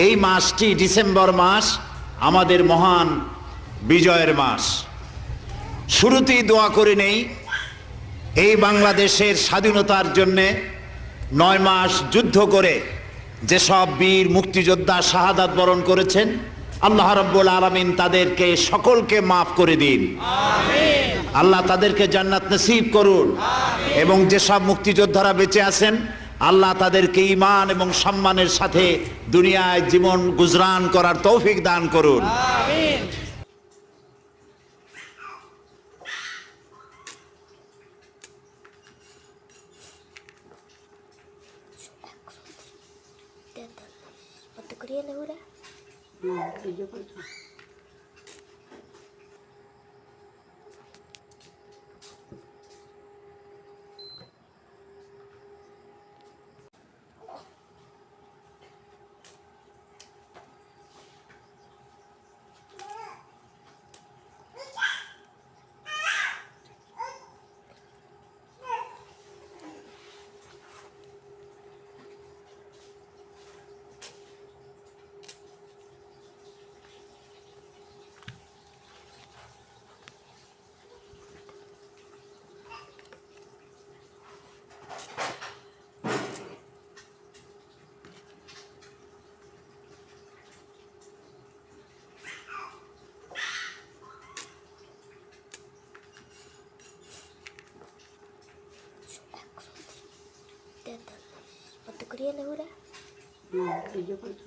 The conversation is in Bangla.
এই মাসটি ডিসেম্বর মাস আমাদের মহান বিজয়ের মাস। শুরুতেই দোয়া করে নেই এই বাংলাদেশের স্বাধীনতার জন্যে 9 মাস যুদ্ধ করে যেসব বীর মুক্তিযোদ্ধা শাহাদাত বরণ করেছেন, আল্লাহ রাব্বুল আলামিন তাদেরকে সকলকে মাফ করে দিন। আমিন। আল্লাহ তাদেরকে জান্নাত নসিব করুন। আমিন। এবং যেসব মুক্তিযোদ্ধারা বেঁচে আছেন, আল্লাহ তাদেরকে ঈমান এবং সম্মানের সাথে দুনিয়ায় জীবন গুজরান করার তৌফিক দান করুন। আমিন। ¿Cuánto quería la hora? No, yo cuento.